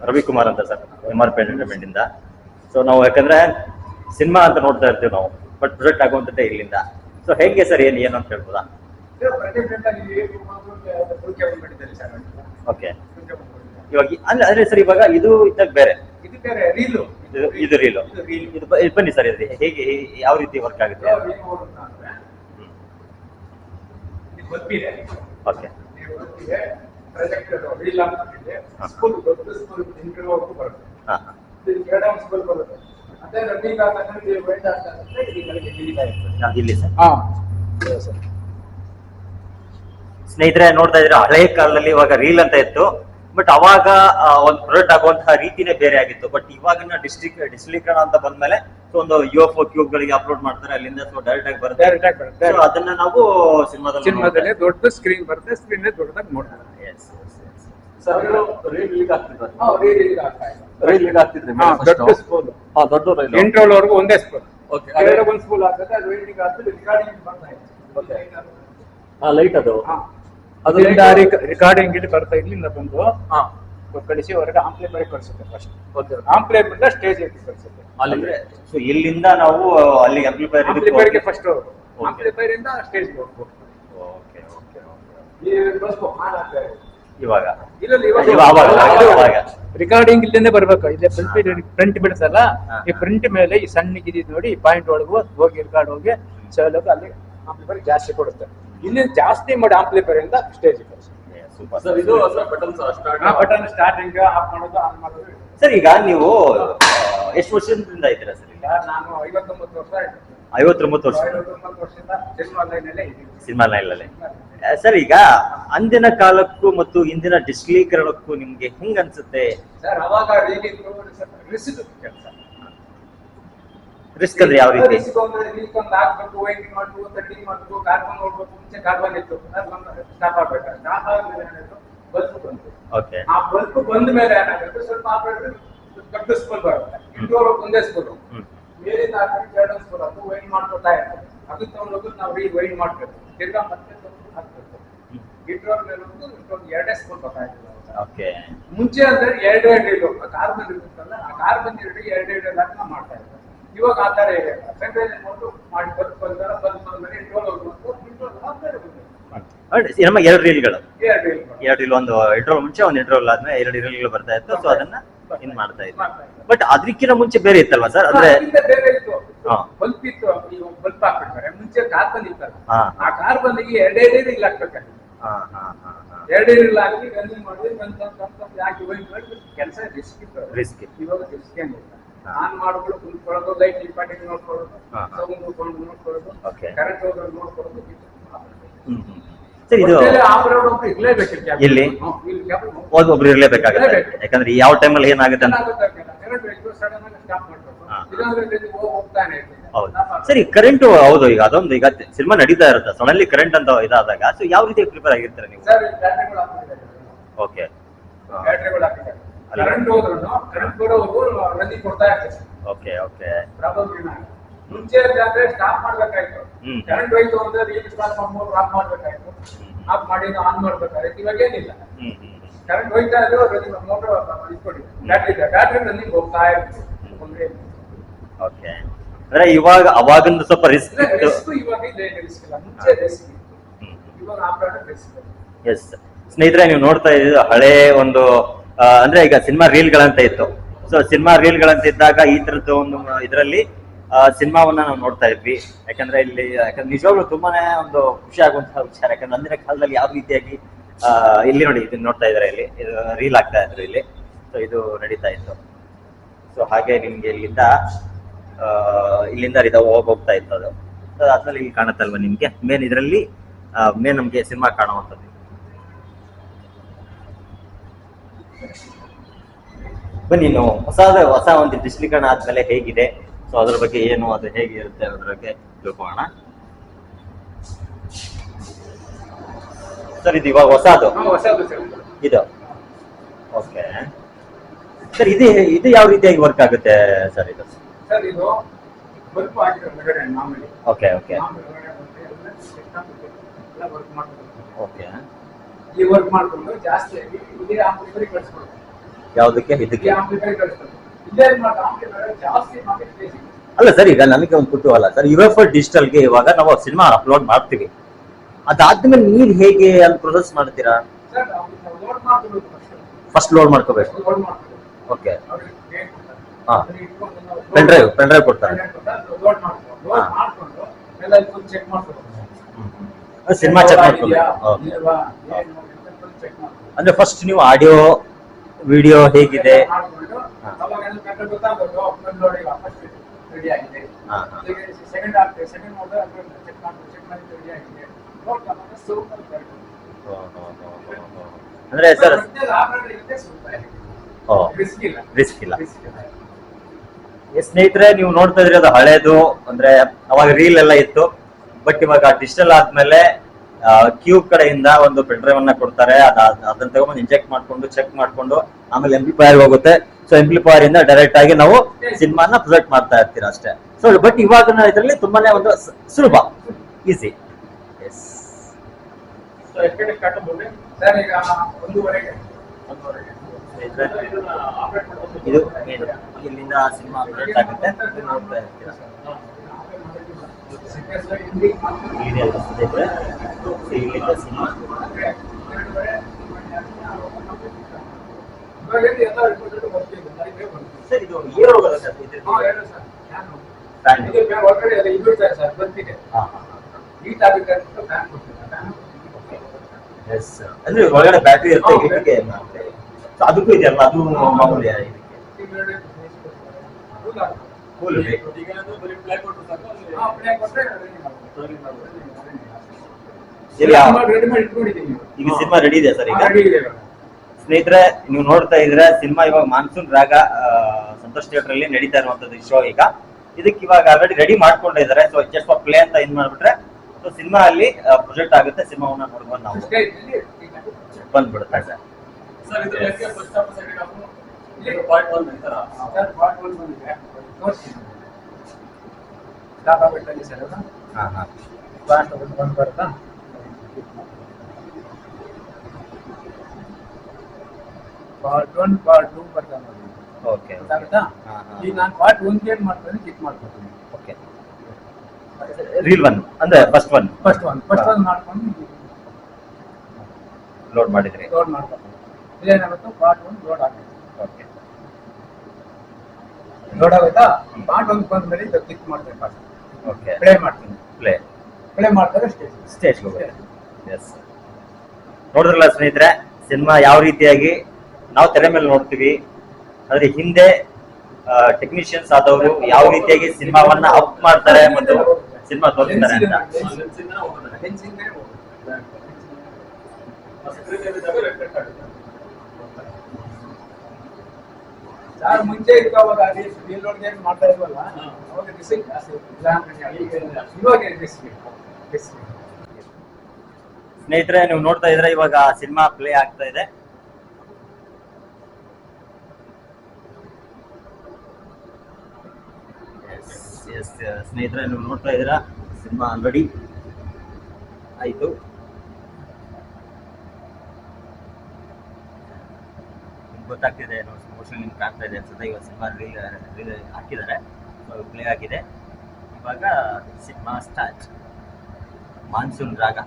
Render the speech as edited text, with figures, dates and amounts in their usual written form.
ರವಿಕುಮಾರ್ ಅಂತ sir, MRP entertainment ಇಂದ. So ನಾವು ಯಾಕಂದ್ರೆ ಸಿನಿಮಾ ಅಂತ ನೋಡ್ತಾ ಇರ್ತೀವಿ ನಾವು, ಬಟ್ ಪ್ರೊಜೆಕ್ಟ್ ಆಗುವಂತದ್ದೇ ಇಲ್ಲಿಂದ. ಸೊ ಹೇಗೆ ಸರ್, ಏನು ಅಂತ ಹೇಳ್ಬೋದಾ? ಓಕೆ, ಇವಾಗ ಅಂದ್ರೆ ಸರ್ ಇವಾಗ ಇದು ಇದ್ದಾಗ ಬೇರೆ, ಇದು ರೀಲು, ಇದು ಬನ್ನಿ ಸರ್, ಇದು ಹೇಗೆ ಯಾವ ರೀತಿ ವರ್ಕ್ ಆಗುತ್ತೆ? ಓಕೆ, ಇಲ್ಲಿ ಸರ್ ಸ್ನೇಹಿತರೆ ನೋಡ್ತಾ ಇದ್ರೆ ಹಳೆಯ ಕಾಲದಲ್ಲಿ ಇವಾಗ ರೀಲ್ ಅಂತ ಇತ್ತು, ಬಟ್ ಅವಾಗ ಒಂದು ಪ್ರೊಡಕ್ಟ್ ಆಗುವಂತಹ ರೀತಿನೇ ಬೇರೆ ಆಗಿತ್ತು. ಬಟ್ ಇವಾಗಿನ ಡಿಸ್ಟ್ರಿಕ್ಟ್ ಅಂತ ಬಂದ್ಮೇಲೆ ಒಂದು UFO ಕ್ಯೂಬ್ ಗಳಿಗೆ ಅಪ್ಲೋಡ್ ಮಾಡ್ತಾರೆ, ಅಲ್ಲಿಂದ ಡೈರೆಕ್ಟ್ ಆಗಿ ಬರುತ್ತೆ. ಅದನ್ನ ನಾವು ಸಿನಿಮಾದಲ್ಲಿ ದೊಡ್ಡ ಸ್ಕ್ರೀನ್ ಬರುತ್ತೆ, ಸ್ಕ್ರೀನ್ ದೊಡ್ಡದಾಗಿ ನೋಡ್ತಾರೆ. ಇಂಟ್ರೋಲ್ವರೆಗೂ ಒಂದೇ ಸ್ಪೂನ್, ಒಂದು ಸ್ಪೂನ್ ಆಗ್ತದೆ, ಅದು ರಿಕಾರ್ಡಿಂಗ್ ಲೈಟ್ ಅದು ಅದರಿಂದ ರಿಕಾರ್ಡಿಂಗ್ ಇಲ್ಲಿ ಬರ್ತಾ ಇಲ್ಲಿಂದ ಬಂದು ಕಳಿಸಿ ಹೊರಗೆ ಆಂಪ್ಲಿಫೈರ್ ಕಳಿಸುತ್ತೆ. ಫಸ್ಟ್ ಆಂಪ್ಲಿಫೈರ್ ಸ್ಟೇಜ್ ಕಳಿಸುತ್ತೆ. ಅಲ್ಲಿಂದ್ರೆ ಸೊ ಇಲ್ಲಿಂದ ನಾವು ಅಲ್ಲಿ ಆಂಪ್ಲಿಫೈರ್ಗೆ ಫಸ್ಟ್ ಆಂಪ್ಲಿಫೈರ್ ಇಂದ ಸ್ಟೇಜ್ ಹೋಗ್ಬೋದು. Okay okay okay. ಇವಾಗ ರಿಕಾರ್ಡಿಂಗ್ ಇಲ್ಲಿಂದ ಬರ್ಬೇಕು. ಇಲ್ಲಿ ಪ್ರಿಂಟ್ ಬಿಡುತ್ತಲ್ಲ, ಈ ಪ್ರಿಂಟ್ ಮೇಲೆ ಈ ಸಣ್ಣಗಿದ್ ನೋಡಿ ಪಾಯಿಂಟ್ ಒಳಗೂ ಹೋಗಿ ರಿಕಾರ್ಡ್ ಹೋಗಿ ಸಲಕ್ಕೆ ಅಲ್ಲಿ ಆಂಪ್ಲಿಫೈರ್ ಜಾಸ್ತಿ ಕೊಡುತ್ತೆ. ಇಲ್ಲಿ ಜಾಸ್ತಿ ಮಾಡಿ ಆಂಪ್ಲಿಫೈರ್ ಇಂದ ಸ್ಟೇಜ್ ಬಟನ್ ಸ್ಟಾರ್ಟಿಂಗ್ ಆಫ್ ಮಾಡೋದು, ಆನ್ ಮಾಡೋದು. ಸರ್ ಈಗ ನೀವು ಎಷ್ಟು ವರ್ಷದಿಂದ ಇದ್ದೀರಾ ಸರ್? ನಾನು 59 ವರ್ಷ. 59 ವರ್ಷ ವರ್ಷದಿಂದ ಸಿನಿಮಾ ಲೈನ್. ಸರ್ ಈಗ ಅಂದಿನ ಕಾಲಕ್ಕೂ ಮತ್ತು ಇಂದಿನ ಡಿಸ್ಟಿಲೀಕರಣಕ್ಕೂ ನಿಮ್ಗೆ ಹೆಂಗ್ ಅನ್ಸುತ್ತೆ ಸರ್? ಅವಾಗ ರಿಸ್ಕ್ ಅಂದ್ರೆ ಯಾವ ರೀತಿ? ಹಾಕ್ಬೇಕು, ವೈಂಡಿಂಗ್ ಮಾಡ್ಬೇಕು, ಕಟ್ಟಿಂಗ್ ಮಾಡ್ಬೇಕು, ಕಾರ್ಬನ್ ನೋಡ್ಬೇಕು. ಮುಂಚೆ ಕಾರ್ಬನ್ ಇತ್ತು, ಸ್ಟಾಪ್ ಆಗ್ಬೇಕು. ಸ್ಟಾಪ್ ಆದ್ಮೇಲೆ ಏನಾಯ್ತು, ಬಲ್ಪ್ ಬಂತು. ಓಕೆ, ಆ ಬಲ್ಪ್ ಬಂದ ಮೇಲೆ ಏನಾಗುತ್ತೆ, ಸ್ವಲ್ಪ ಆಪರೇಟರ್ ದೊಡ್ಡ ಸ್ಪೂನ್ ಬರುತ್ತೆ, ಇಂಟೋರ್ ಒಂದೇ ಸ್ಪೂನ್, ಮೇಲಿಂದ ಹಾಕಿ ಎರಡು ಸ್ಪೂನ್ ಅದು ವೈಂಡ್ ಮಾಡ್ಕೊತಾ ಇರ್ತದೆ. ಅದು ತಗೊಂಡೋಗಿ ನಾವು ವೈಂಡ್ ಮಾಡ್ಬೇಕು, ತಿರ್ಗಾ ಮತ್ತೆ ಹಾಕ್ಬೇಕು. ಇಂಟೋರ್ ಮೇಲೆ ಎರಡೇ ಸ್ಪೂನ್ ಬರ್ತಾಯಿತ್ತು. ಓಕೆ, ಮುಂಚೆ ಅಂದ್ರೆ ಎರಡು ಇಡು ಕಾರ್ಬನ್ ಇರುತ್ತಲ್ಲ, ಆ ಕಾರ್ಬನ್ ಎರಡು ಲಾಟ್ನ ಮಾಡ್ತಾ ಇದ್ದಾರೆ. ಇವಾಗ ಆ ತರ ಇದೆ, ಮಾಡಿ ಬಲ್ಪ್ ಬಂದಾರ, ಬಲ್ಪ್ ಬಂದ್ಮೇಲೆ ಇಂಟೋರ್ ನಮ್ಮ ಎರಡು ರೀಲ್ಗಳು, ಎರಡು ರೀಲ್, ಒಂದು ಇಂಟರ್ವಲ್ ಮುಂಚೆ, ಒಂದು ಇಂಟರ್ವಲ್ ಆದ್ಮೇಲೆ ಎರಡು ರೀಲ್ಗಳು ಬರ್ತಾ ಇತ್ತು. ಸೊ ಅದನ್ನ ಇನ್ ಮಾಡ್ತಾ ಇತ್ತು. ಬಟ್ ಅದಕ್ಕಿಂತ ಮುಂಚೆ ಬೇರೆ ಇತ್ತಲ್ವಾ ಸರ್? ಅಂದ್ರೆ ಬೇರೆ ಇತ್ತು, ಬಲ್ಪ್ ಇತ್ತು. ಇವಾಗ ಬಲ್ಪ್ ಹಾಕ್ಬಿಡ್ತಾರೆ. ಮುಂಚೆ ಕಾರ್ಬನ್ ಇತ್ತಲ್ಲ, ಆ ಕಾರ್ಬನ್ ಗೆ ಎರಡೇ ರೀಲ್ ಹಾಕ್ಬೇಕಾಗಿತ್ತು. ಎರಡೇ ರೀಲ್ ಹಾಕಿ ರನ್ನಿಂಗ್ ಮಾಡಿ ಹಾಕಿ ಹೋಗಿ ಕೆಲಸ ರಿಸ್ಕ್ ಇತ್ತು. ಇವಾಗ ರಿಸ್ಕ್ ಏನಿಲ್ಲ. ಆನ್ ಮಾಡ್ಕೊಂಡು ಕುಂತ್ಕೊಳ್ಳೋದು, ಲೈಟ್ ಇಂಪಾರ್ಟೆಂಟ್ ನೋಡ್ಕೊಳ್ಳೋದು, ಸೌಂಡ್ ನೋಡ್ಕೊಳ್ಳೋದು, ಕರೆಂಟ್ ಹೋಗೋದು ನೋಡ್ಕೊಳ್ಳೋದು. ಸರ್ ಇದು ಇಲ್ಲಿ ಒಬ್ರು ಇರ್ಲೇಬೇಕಾಗುತ್ತೆ, ಯಾಕಂದ್ರೆ ಯಾವ ಟೈಮಲ್ಲಿ ಏನಾಗುತ್ತೆ ಅಂತ. ಹೌದು ಸರಿ, ಕರೆಂಟ್ ಹೌದು. ಈಗ ಅದೊಂದು, ಈಗ ಸಿನಿಮಾ ನಡೀತಾ ಇರುತ್ತೆ, ಸಡನ್ಲಿ ಕರೆಂಟ್ ಅಂತ ಇದಾದಾಗ ಸೊ ಯಾವ ರೀತಿ ಪ್ರಿಪೇರ್ ಆಗಿರ್ತಾರೆ ನೀವು? Okay, okay okay. ಮುಂಚೆ ಸ್ಟಾಪ್ ಮಾಡ್ಬೇಕಾಯ್ತು, ಕರೆಂಟ್ ಹೋಯ್ತು ಅಂದ್ರೆ ರೀಲ್ ಸ್ಟಾಪ್ ಮಾಡ್ಬೋದು, ಆಫ್ ಮಾಡ್ಬೇಕಾಯ್ತು, ಆಫ್ ಮಾಡಿ ಆನ್ ಮಾಡ್ಬೇಕಾಯ್ತು. ಇವಾಗ ಏನಿಲ್ಲ, ಕರೆಂಟ್ ಹೋಯ್ತಾ ಇದ್ರೆ ಮೋಟರ್ ಇಟ್ಕೊಡಿ, ಬ್ಯಾಟ್ರಿ ರನ್ನಿಂಗ್ ಹೋಗ್ತಾ ಇರ್ತದೆ. ಓಕೆ, ಅಂದ್ರೆ ಇವಾಗ ಅವಾಗಿಂದ ಸ್ವಲ್ಪ ರಿಸ್ಕ್ ಇತ್ತು. ಇವಾಗ ರಿಸ್ಕ್ ಇಲ್ಲ, ಮುಂಚೆ ರಿಸ್ಕ್ ಇತ್ತು, ಇವಾಗ ಆಪರೇಟರ್ ರಿಸ್ಕ್. ಎಸ್ ಸ್ನೇಹಿತರೆ, ನೀವು ನೋಡ್ತಾ ಇದ್ದೀವಿ ಹಳೆ ಒಂದು ಅಂದ್ರೆ ಈಗ ಸಿನಿಮಾ ರೀಲ್ಗಳಂತ ಇತ್ತು. ಸೊ ಸಿನಿಮಾ ರೀಲ್ಗಳಂತ ಇದ್ದಾಗ ಈ ತರದ್ದು ಒಂದು ಇದರಲ್ಲಿ ಸಿನಿಮಾವನ್ನ ನಾವು ನೋಡ್ತಾ ಇದ್ವಿ. ಯಾಕಂದ್ರೆ ನಿಜವಾಗ್ಲೂ ತುಂಬಾನೇ ಒಂದು ಖುಷಿ ಆಗುವಂತಹ ವಿಚಾರ. ಯಾಕಂದ್ರೆ ಅಂದಿನ ಕಾಲದಲ್ಲಿ ಯಾವ ರೀತಿಯಾಗಿ ಇಲ್ಲಿ ನೋಡಿ, ಇದನ್ನ ನೋಡ್ತಾ ಇದಾರೆ, ಇಲ್ಲಿ ರೀಲ್ ಆಗ್ತಾ ಇದ್ರು ಇಲ್ಲಿ. ಸೊ ಇದು ನಡೀತಾ ಇತ್ತು. ಸೊ ಹಾಗೆ ನಿಮ್ಗೆ ಇಲ್ಲಿಂದ ಹೋಗ್ತಾ ಇತ್ತು ಅದು. ಸೊ ಅದ್ರಲ್ಲಿ ಇಲ್ಲಿ ಕಾಣುತ್ತಲ್ವ ನಿಮ್ಗೆ ಮೇನ್ ಇದರಲ್ಲಿ ಮೇನ್ ನಮ್ಗೆ ಸಿನಿಮಾ ಕಾಣುವಂಥದ್ದು. ಬನ್ನಿ ನಾವು ಹೊಸ ಒಂದು ಡಿಸ್ಟಿಲೀಕರಣ ಆದ್ಮೇಲೆ ಹೇಗಿದೆ, ಸೊ ಅದ್ರ ಬಗ್ಗೆ ಏನು, ಅದು ಹೇಗಿರುತ್ತೆ ಅದ್ರ ಬಗ್ಗೆ ತಿಳ್ಕೊಳ್ಳೋಣ. ಸರ್ ಇದು ಇವಾಗ ಹೊಸದು ಇದು. ಓಕೆ ಸರ್, ಇದು ಯಾವ ರೀತಿಯಾಗಿ ವರ್ಕ್ ಆಗುತ್ತೆ ಸರ್ ಇದು? Okay okay okay. ಈ ವರ್ಕ್ ಮಾಡ್ಕೊಂಡು ಜಾಸ್ತಿ ಆಗಿ ಇದೇ ಆಂಪ್ಲಿಫೈರ್ ಕಳಿಸ್ಕೊಡ್ತಾರೆ. ಯಾವ್ದಕ್ಕೆ ಈ ಇದಕ್ಕೆ? ಆಂಪ್ಲಿಫೈರ್ ಕಳಿಸ್ತಾರೆ. ಇದೇ ಮಾಡಿ ಆಂಪ್ಲಿಫೈರ್ ಜಾಸ್ತಿ ಮಾರ್ಕೆಟ್ ಪ್ಲೇಸ್ ಇದೆ. ಅಲ್ಲ ಸರ್, ಈಗ ನನಗೆ ಒಂದು ಕುತೂಹಲ ಸರ್, UFO ಡಿಜಿಟಲ್ಗೆ ಇವಾಗ ನಾವು ಸಿನಿಮಾ ಅಪ್ಲೋಡ್ ಮಾಡ್ತೀವಿ, ಅದಾದ್ಮೇಲೆ ನೀವು ಹೇಗೆ ಅಲ್ಲಿ ಪ್ರೊಸೆಸ್ ಮಾಡ್ತೀರಾ? ಸರ್ ನಾವು ಲೋಡ್ ಮಾಡ್ಕೊಂಡು ಫಸ್ಟ್ ಲೋಡ್ ಮಾಡ್ಕೋಬೇಕು. ಲೋಡ್ ಮಾಡ್ಕೊಂಡು ಓಕೆ. ಅವ್ರಿಗೆ ಡೇಟ್ ಕೊಡ್ತಾರೆ. ಹಾ. ಅದನ್ನ ಇಟ್ಕೊಂಡು ನಾವು ಪೆನ್ ಡ್ರೈವ್ ಕೊಡ್ತಾರೆ. ಲೋಡ್ ಮಾಡ್ಕೊಂಡು ಎಲ್ಲ ಫುಲ್ ಚೆಕ್ ಮಾಡ್ಕೊಂಡು ಸಿನಿಮಾ ಚೆಕ್ ಮಾಡ್ಕೋಬೇಕು. ಅಂದ್ರೆ ಫಸ್ಟ್ ನೀವು ಆಡಿಯೋ ವಿಡಿಯೋ ಹೇಗಿದೆ ರೆಡಿ ಆಗಿದೆ. ಹಾ. ಸೆಕೆಂಡ್ ಅಂದ್ರೆ ಸರ್ ರಿಸ್ಕ್ ಇಲ್ಲ. ಸ್ನೇಹಿತರೆ, ನೀವು ನೋಡ್ತಾ ಇದ್ರಿ ಅದು ಹಳೇದು, ಅಂದ್ರೆ ಅವಾಗ ರೀಲ್ ಎಲ್ಲ ಇತ್ತು. ಬಟ್ ಇವಾಗ ಡಿಜಿಟಲ್ ಆದ್ಮೇಲೆ ಕ್ಯೂಬ್ ಕಡೆಯಿಂದ ಒಂದು ಪೆನ್ ಡ್ರೈವ್ ಅನ್ನ ಕೊಡ್ತಾರೆ. ಅದನ್ನ ತಗೊಂಡು ಇಂಜೆಕ್ಟ್ ಮಾಡ್ಕೊಂಡು ಚೆಕ್ ಮಾಡ್ಕೊಂಡು ಆಮೇಲೆ ಎಂಪ್ಲಿಫೈರ್ ಹೋಗುತ್ತೆ. ಸೊ ಎಂಪ್ಲಿಫೈರ್ ಇಂದ ಡೈರೆಕ್ಟ್ ಆಗಿ ನಾವು ಸಿನಿಮಾನ ಪ್ರೊಜೆಕ್ಟ್ ಮಾಡ್ತಾ ಇರ್ತೀರಾ ಅಷ್ಟೇ. ಸೊ ಬಟ್ ಇವಾಗಿನ ಇದರಲ್ಲಿ ತುಂಬಾನೇ ಒಂದು ಸುಲಭ, ಈಸಿ. ಎಸ್ ಸರ್ ಈಗ ಒಂದೂವರೆಗೆ ಇದು ಇಲ್ಲಿಂದ ಸಿನಿಮಾ ಪ್ರೊಜೆಕ್ಟ್ ಆಗುತ್ತೆ. ನೋಡ್ತಾ ಇರ್ತೀರಾ ಇಲ್ಲಿಂದ ಸಿನಿಮಾ ಸರ್, ಇದು ಏರ್ ಹೋಗಲ್ಲ ಸರ್, ಅಂದ್ರೆ ಒಳಗಡೆ ಬ್ಯಾಟ್ರಿ ಇರುತ್ತೆ, ಇದಕ್ಕೆ ಅದಕ್ಕೂ ಇದೆಯಲ್ಲ, ಅದು ಮಾಮೂಲಿ ಇದಕ್ಕೆ ಕೂಲ್ ಬೇಕು. ಈಗ ಸಿನಿಮಾ ರೆಡಿ ಇದೆ ಸರ್. ಈಗ ಸ್ನೇಹಿತರೆ, ನೀವು ನೋಡ್ತಾ ಇದ್ರೆ ಸಿನಿಮಾ ಇವಾಗ ಮಾನ್ಸೂನ್ ರಾಗ ಸಂತೋಷ್ ಥಿಯೇಟರ್ ಅಲ್ಲಿ ನಡೀತಾ ಇರುವಂತದ್ದು ಶೋ. ಈಗ ಇದಕ್ಕೆ ಇವಾಗ ಆಲ್ರೆಡಿ ರೆಡಿ ಮಾಡ್ಕೊಂಡಿದ್ದಾರೆ. ಸೊ ಜಸ್ಟ್ ಪ್ಲೇ ಅಂತ ಇನ್ ಮಾಡ್ಬಿಟ್ರೆ ಸೊ ಸಿನಿಮಾ ಅಲ್ಲಿ ಪ್ರೊಜೆಕ್ಟ್ ಆಗುತ್ತೆ. ಸಿನಿಮಾವನ್ನ ನೋಡ್ಬೋದು, ನಾವು ಬಂದ್ಬಿಡುತ್ತೆ ಸರ್. ಹಾ ಹಾ. ಪಾರ್ಟ್ 1 ಪಾರ್ಟ್ 2 ಬರ್ತಾನೆ. ಓಕೆ. ಈಗ ನಾನು ಪಾರ್ಟ್ 1 ಏನ್ ಮಾಡ್ತೀನಿ, ಕಿಕ್ ಮಾಡ್ತೀನಿ. ಓಕೆ. ರೀಲ್ 1 ಅಂದ್ರೆ ಫಸ್ಟ್ ಒನ್ ಮಾಡ್ಕೊಂಡು ಲೋಡ್ ಮಾಡಿದ್ರಿ. ಲೋಡ್ ಮಾಡ್ಕೊಂಡು ಇದೇನಾಗುತ್ತೆ, ಪಾರ್ಟ್ 1 ಲೋಡ್ ಆಗುತ್ತೆ. ಓಕೆ. ಲೋಡ್ ಆಗುತ್ತಾ? ಪಾರ್ಟ್ 1 ಬಂದ್ಮೇಲೆ ಇದು ಕ್ಲಿಕ್ ಮಾಡ್ತೀನಿ. First okay. ಪ್ಲೇ ಮಾಡ್ತೀನಿ. ಪ್ಲೇ ಮಾಡ್ತಾರೆ ಸ್ಟೇಜ್ ಹೋಗುತ್ತೆ. ಎಸ್, ನೋಡಿದ್ರಲ್ಲ ಸ್ನೇಹಿತರೆ, ಸಿನಿಮಾ ಯಾವ ರೀತಿಯಾಗಿ ನಾವು ತೆರೆ ಮೇಲೆ ನೋಡ್ತೀವಿ, ಆದ್ರೆ ಹಿಂದೆ ಟೆಕ್ನಿಷಿಯನ್ಸ್ ಆದವರು ಯಾವ ರೀತಿಯಾಗಿ ಸಿನಿಮಾವನ್ನ ಅಪ್ ಮಾಡ್ತಾರೆ ಮತ್ತು ಸಿನಿಮಾ ತೋರಿಸ್ತಾರೆ ಅಂತ. ಸರ್ ಮುಂಚೆ ಇತ್ತು, ಅವಾಗ ಮಾಡ್ತಾ ಇದ್ವಲ್ಲ, ಅವಾಗ ಸ್ನೇಹಿತರೆ, ನೀವು ನೋಡ್ತಾ ಇದ್ರೆ ಇವಾಗ ಸಿನಿಮಾ ಪ್ಲೇ ಆಗ್ತಾ ಇದೆ. ಸ್ನೇಹಿತರೆ, ನೀವು ನೋಡ್ತಾ ಇದ್ದೀರಾ ಸಿನಿಮಾ ಆಲ್ರೆಡಿ ಆಯ್ತು. ಗೊತ್ತಾಗ್ತಿದೆ, ಮೋಸ್ಟ್ಲಿ ನಿಮ್ಗೆ ಕಾಣ್ತಾ ಇದೆ ಅನ್ಸುತ್ತೆ. ಇವಾಗ ಸಿನಿಮಾ ರೀಲ್ ಹಾಕಿದ್ದಾರೆ, ಪ್ಲೇ ಆಗಿದೆ. ಇವಾಗ ಸಿನಿಮಾ ಸ್ಟಾರ್ಟ್. ಮಾನ್ಸೂನ್ ರಾಗ.